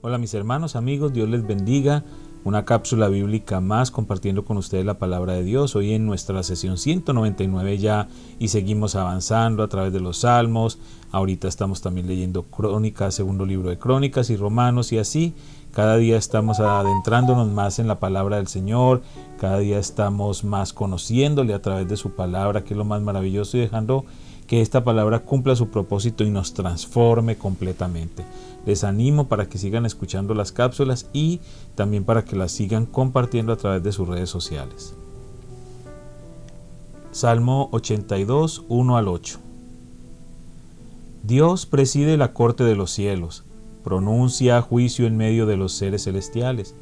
Hola mis hermanos, amigos, Dios les bendiga. Una cápsula bíblica más compartiendo con ustedes la palabra de Dios. Hoy en nuestra sesión 199 ya y seguimos avanzando a través de los salmos. Ahorita estamos también leyendo Crónicas, segundo libro de Crónicas y Romanos y así. Cada día estamos adentrándonos más en la palabra del Señor. Cada día estamos más conociéndole a través de su palabra, que es lo más maravilloso, y dejando que esta palabra cumpla su propósito y nos transforme completamente. Les animo para que sigan escuchando las cápsulas y también para que las sigan compartiendo a través de sus redes sociales. Salmo 82, 1 al 8. Dios preside la corte de los cielos, pronuncia juicio en medio de los seres celestiales.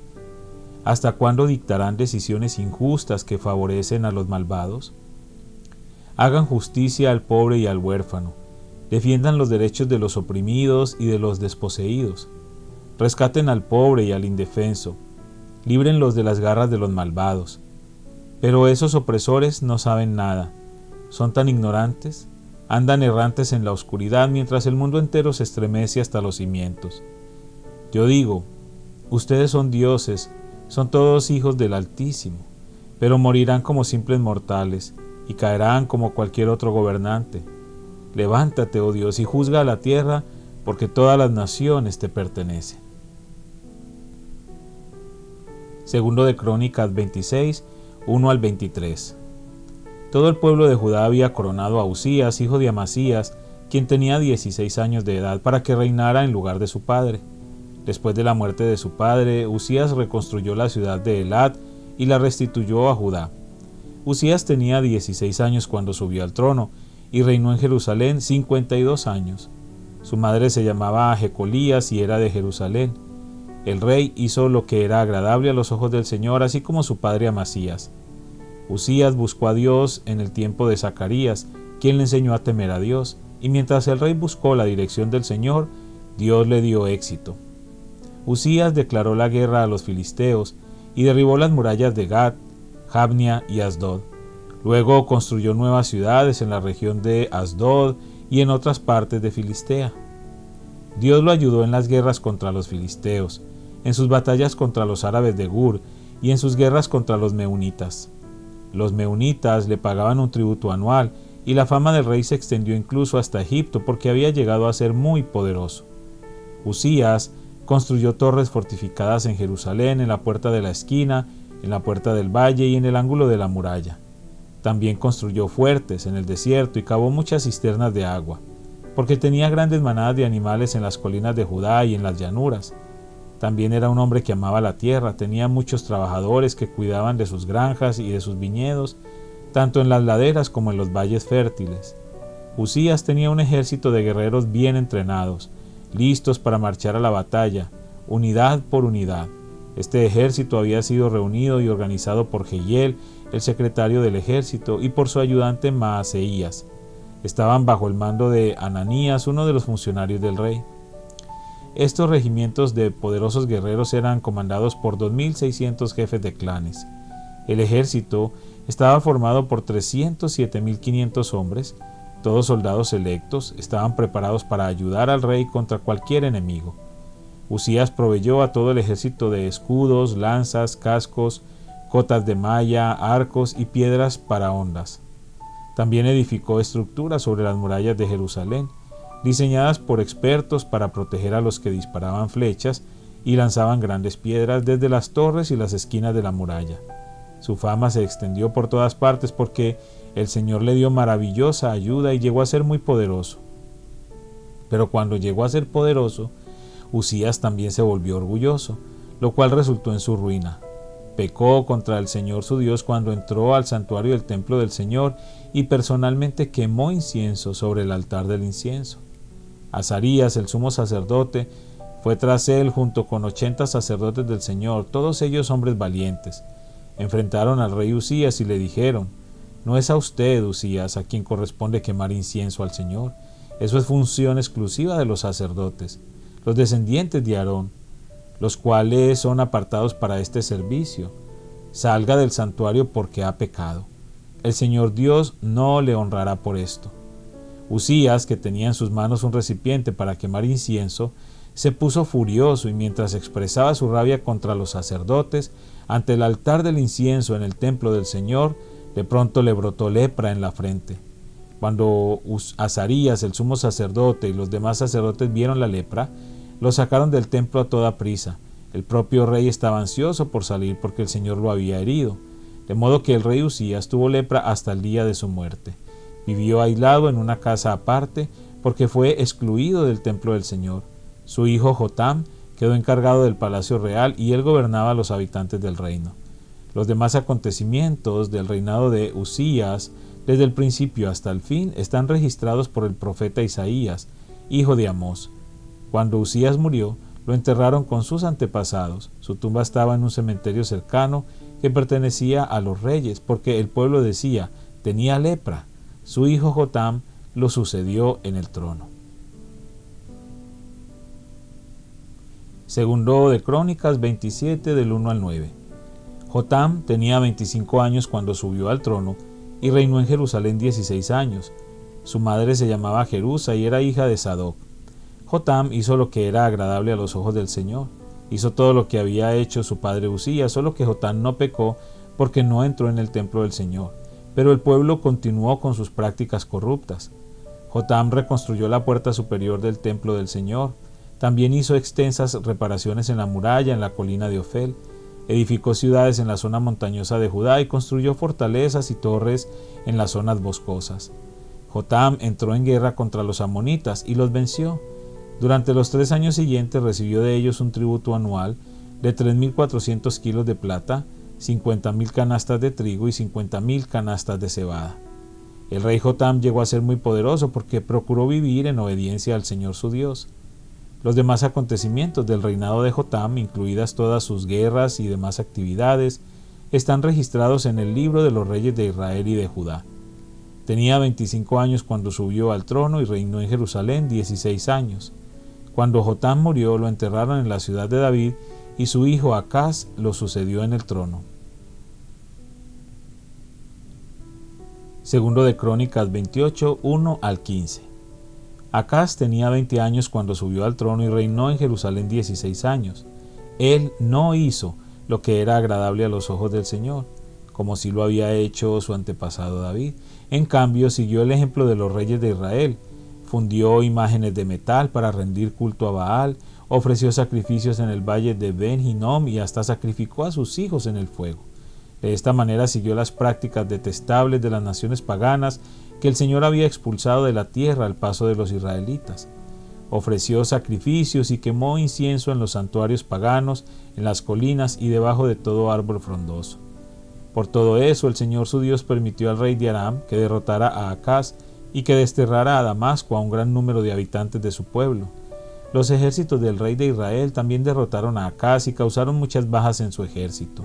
¿Hasta cuándo dictarán decisiones injustas que favorecen a los malvados? Hagan justicia al pobre y al huérfano, defiendan los derechos de los oprimidos y de los desposeídos, rescaten al pobre y al indefenso, líbrenlos de las garras de los malvados. Pero esos opresores no saben nada, son tan ignorantes, andan errantes en la oscuridad mientras el mundo entero se estremece hasta los cimientos. Yo digo, ustedes son dioses, son todos hijos del Altísimo, pero morirán como simples mortales y caerán como cualquier otro gobernante. Levántate, oh Dios, y juzga a la tierra, porque todas las naciones te pertenecen. Segundo de Crónicas 26, 1 al 23. Todo el pueblo de Judá había coronado a Uzías, hijo de Amasías, quien tenía 16 años de edad, para que reinara en lugar de su padre. Después de la muerte de su padre, Uzías reconstruyó la ciudad de Elat y la restituyó a Judá. Uzías tenía 16 años cuando subió al trono y reinó en Jerusalén 52 años. Su madre se llamaba Jecolías y era de Jerusalén. El rey hizo lo que era agradable a los ojos del Señor, así como su padre Amasías. Uzías buscó a Dios en el tiempo de Zacarías, quien le enseñó a temer a Dios, y mientras el rey buscó la dirección del Señor, Dios le dio éxito. Uzías declaró la guerra a los filisteos y derribó las murallas de Gat, Jabnia y Asdod. Luego construyó nuevas ciudades en la región de Asdod y en otras partes de Filistea. Dios lo ayudó en las guerras contra los filisteos, en sus batallas contra los árabes de Gur y en sus guerras contra los meunitas. Los meunitas le pagaban un tributo anual y la fama del rey se extendió incluso hasta Egipto porque había llegado a ser muy poderoso. Uzías construyó torres fortificadas en Jerusalén, en la puerta de la esquina, en la puerta del valle y en el ángulo de la muralla. También construyó fuertes en el desierto y cavó muchas cisternas de agua, porque tenía grandes manadas de animales en las colinas de Judá y en las llanuras. También era un hombre que amaba la tierra, tenía muchos trabajadores que cuidaban de sus granjas y de sus viñedos, tanto en las laderas como en los valles fértiles. Uzías tenía un ejército de guerreros bien entrenados, listos para marchar a la batalla, unidad por unidad. Este ejército había sido reunido y organizado por Jehiel, el secretario del ejército, y por su ayudante Maaseías. Estaban bajo el mando de Ananías, uno de los funcionarios del rey. Estos regimientos de poderosos guerreros eran comandados por 2.600 jefes de clanes. El ejército estaba formado por 307.500 hombres, todos soldados electos, estaban preparados para ayudar al rey contra cualquier enemigo. Uzías proveyó a todo el ejército de escudos, lanzas, cascos, cotas de malla, arcos y piedras para hondas. También edificó estructuras sobre las murallas de Jerusalén, diseñadas por expertos para proteger a los que disparaban flechas y lanzaban grandes piedras desde las torres y las esquinas de la muralla. Su fama se extendió por todas partes porque el Señor le dio maravillosa ayuda y llegó a ser muy poderoso. Pero cuando llegó a ser poderoso, Uzías también se volvió orgulloso, lo cual resultó en su ruina. Pecó contra el Señor su Dios cuando entró al santuario del templo del Señor y personalmente quemó incienso sobre el altar del incienso. Azarías, el sumo sacerdote, fue tras él junto con 80 sacerdotes del Señor, todos ellos hombres valientes. Enfrentaron al rey Uzías y le dijeron: «No es a usted, Uzías, a quien corresponde quemar incienso al Señor. Eso es función exclusiva de los sacerdotes, los descendientes de Aarón, los cuales son apartados para este servicio. Salga del santuario porque ha pecado. El Señor Dios no le honrará por esto». Uzías, que tenía en sus manos un recipiente para quemar incienso, se puso furioso y mientras expresaba su rabia contra los sacerdotes ante el altar del incienso en el templo del Señor, de pronto le brotó lepra en la frente. Cuando Azarías, el sumo sacerdote, y los demás sacerdotes vieron la lepra, lo sacaron del templo a toda prisa. El propio rey estaba ansioso por salir porque el Señor lo había herido, de modo que el rey Usías tuvo lepra hasta el día de su muerte. Vivió aislado en una casa aparte porque fue excluido del templo del Señor. Su hijo Jotam quedó encargado del palacio real y él gobernaba a los habitantes del reino. Los demás acontecimientos del reinado de Usías, desde el principio hasta el fin, están registrados por el profeta Isaías, hijo de Amós. Cuando Usías murió, lo enterraron con sus antepasados. Su tumba estaba en un cementerio cercano que pertenecía a los reyes, porque el pueblo decía, tenía lepra. Su hijo Jotam lo sucedió en el trono. Segundo de Crónicas 27 del 1 al 9. Jotam tenía 25 años cuando subió al trono y reinó en Jerusalén 16 años. Su madre se llamaba Jerusa y era hija de Sadoc. Jotam hizo lo que era agradable a los ojos del Señor. Hizo todo lo que había hecho su padre Usías, solo que Jotam no pecó porque no entró en el templo del Señor. Pero el pueblo continuó con sus prácticas corruptas. Jotam reconstruyó la puerta superior del templo del Señor. También hizo extensas reparaciones en la muralla en la colina de Ofel. Edificó ciudades en la zona montañosa de Judá y construyó fortalezas y torres en las zonas boscosas. Jotam entró en guerra contra los amonitas y los venció. Durante los 3 años siguientes recibió de ellos un tributo anual de 3.400 kilos de plata, 50.000 canastas de trigo y 50.000 canastas de cebada. El rey Jotam llegó a ser muy poderoso porque procuró vivir en obediencia al Señor su Dios. Los demás acontecimientos del reinado de Jotam, incluidas todas sus guerras y demás actividades, están registrados en el libro de los reyes de Israel y de Judá. Tenía 25 años cuando subió al trono y reinó en Jerusalén 16 años. Cuando Jotam murió, lo enterraron en la ciudad de David y su hijo Acaz lo sucedió en el trono. Segundo de Crónicas 28, 1 al 15. Acaz tenía 20 años cuando subió al trono y reinó en Jerusalén 16 años. Él no hizo lo que era agradable a los ojos del Señor, como si lo había hecho su antepasado David. En cambio, siguió el ejemplo de los reyes de Israel. Fundió imágenes de metal para rendir culto a Baal, ofreció sacrificios en el valle de Ben Hinnom y hasta sacrificó a sus hijos en el fuego. De esta manera siguió las prácticas detestables de las naciones paganas que el Señor había expulsado de la tierra al paso de los israelitas. Ofreció sacrificios y quemó incienso en los santuarios paganos, en las colinas y debajo de todo árbol frondoso. Por todo eso el Señor su Dios permitió al rey de Aram que derrotara a Acaz y que desterrara a Damasco a un gran número de habitantes de su pueblo. Los ejércitos del rey de Israel también derrotaron a Acaz y causaron muchas bajas en su ejército.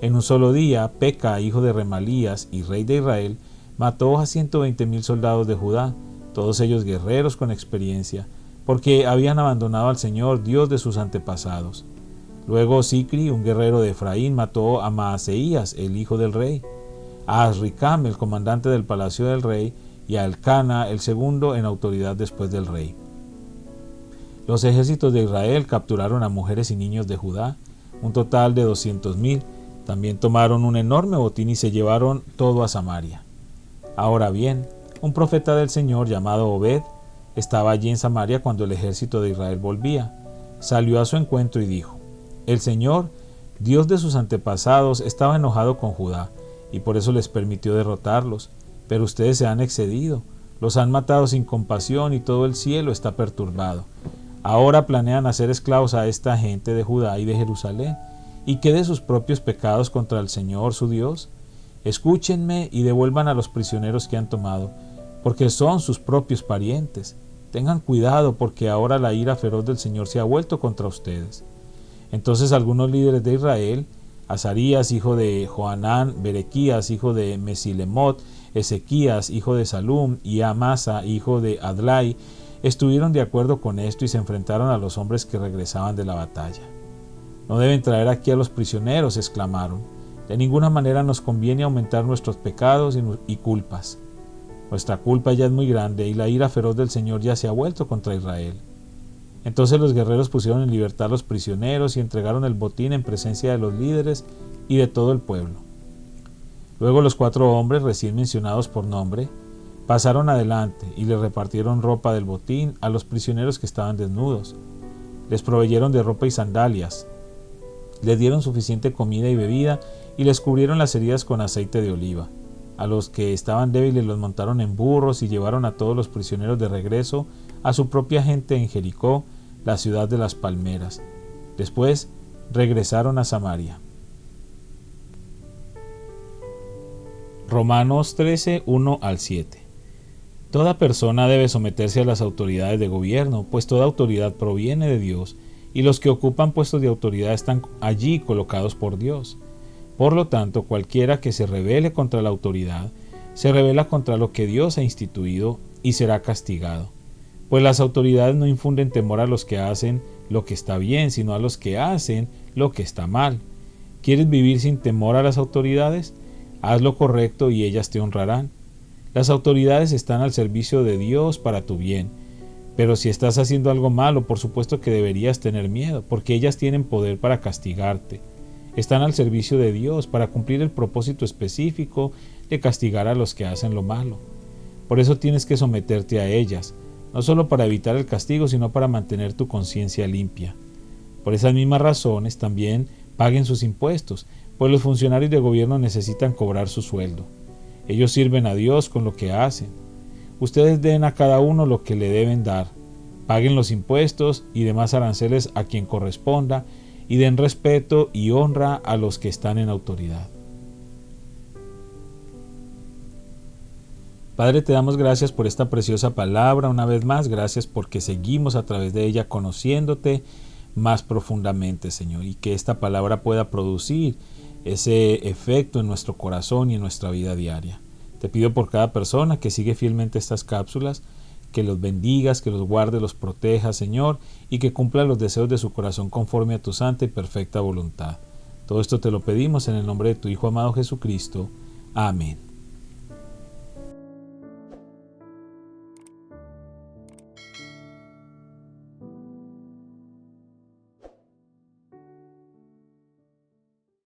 En un solo día, Peca, hijo de Remalías y rey de Israel, mató a 120.000 soldados de Judá, todos ellos guerreros con experiencia, porque habían abandonado al Señor, Dios de sus antepasados. Luego Sicri, un guerrero de Efraín, mató a Maaseías, el hijo del rey, a Azricam, el comandante del palacio del rey, y a Elcana, el segundo en autoridad después del rey. Los ejércitos de Israel capturaron a mujeres y niños de Judá, un total de 200.000. También tomaron un enorme botín y se llevaron todo a Samaria. Ahora bien, un profeta del Señor llamado Obed estaba allí en Samaria cuando el ejército de Israel volvía. Salió a su encuentro y dijo: El Señor, Dios de sus antepasados, estaba enojado con Judá y por eso les permitió derrotarlos, pero ustedes se han excedido, los han matado sin compasión y todo el cielo está perturbado. Ahora planean hacer esclavos a esta gente de Judá y de Jerusalén. ¿Y qué de sus propios pecados contra el Señor su Dios? Escúchenme y devuelvan a los prisioneros que han tomado, porque son sus propios parientes. Tengan cuidado, porque ahora la ira feroz del Señor se ha vuelto contra ustedes. Entonces algunos líderes de Israel, Azarías, hijo de Johanán, Berequías, hijo de Mesilemot, Ezequías, hijo de Salum, y Amasa, hijo de Adlai, estuvieron de acuerdo con esto y se enfrentaron a los hombres que regresaban de la batalla. No deben traer aquí a los prisioneros, exclamaron. De ninguna manera nos conviene aumentar nuestros pecados y culpas. Nuestra culpa ya es muy grande y la ira feroz del Señor ya se ha vuelto contra Israel. Entonces los guerreros pusieron en libertad a los prisioneros y entregaron el botín en presencia de los líderes y de todo el pueblo. Luego los 4 hombres recién mencionados por nombre pasaron adelante y le repartieron ropa del botín a los prisioneros que estaban desnudos. Les proveyeron de ropa y sandalias, les dieron suficiente comida y bebida y les cubrieron las heridas con aceite de oliva. A los que estaban débiles los montaron en burros y llevaron a todos los prisioneros de regreso a su propia gente en Jericó, la ciudad de las palmeras. Después regresaron a Samaria. Romanos 13, 1 al 7. Toda persona debe someterse a las autoridades de gobierno, pues toda autoridad proviene de Dios, y los que ocupan puestos de autoridad están allí colocados por Dios. Por lo tanto, cualquiera que se rebele contra la autoridad, se rebela contra lo que Dios ha instituido y será castigado. Pues las autoridades no infunden temor a los que hacen lo que está bien, sino a los que hacen lo que está mal. ¿Quieres vivir sin temor a las autoridades? Haz lo correcto y ellas te honrarán. Las autoridades están al servicio de Dios para tu bien, pero si estás haciendo algo malo, por supuesto que deberías tener miedo, porque ellas tienen poder para castigarte. Están al servicio de Dios para cumplir el propósito específico de castigar a los que hacen lo malo. Por eso tienes que someterte a ellas, no solo para evitar el castigo, sino para mantener tu conciencia limpia. Por esas mismas razones también paguen sus impuestos, pues los funcionarios de gobierno necesitan cobrar su sueldo. Ellos sirven a Dios con lo que hacen. Ustedes den a cada uno lo que le deben dar. Paguen los impuestos y demás aranceles a quien corresponda y den respeto y honra a los que están en autoridad. Padre, te damos gracias por esta preciosa palabra una vez más. Gracias porque seguimos a través de ella conociéndote más profundamente, Señor, y que esta palabra pueda producir ese efecto en nuestro corazón y en nuestra vida diaria. Te pido por cada persona que sigue fielmente estas cápsulas, que los bendigas, que los guarde, los proteja, Señor, y que cumpla los deseos de su corazón conforme a tu santa y perfecta voluntad. Todo esto te lo pedimos en el nombre de tu Hijo amado Jesucristo. Amén.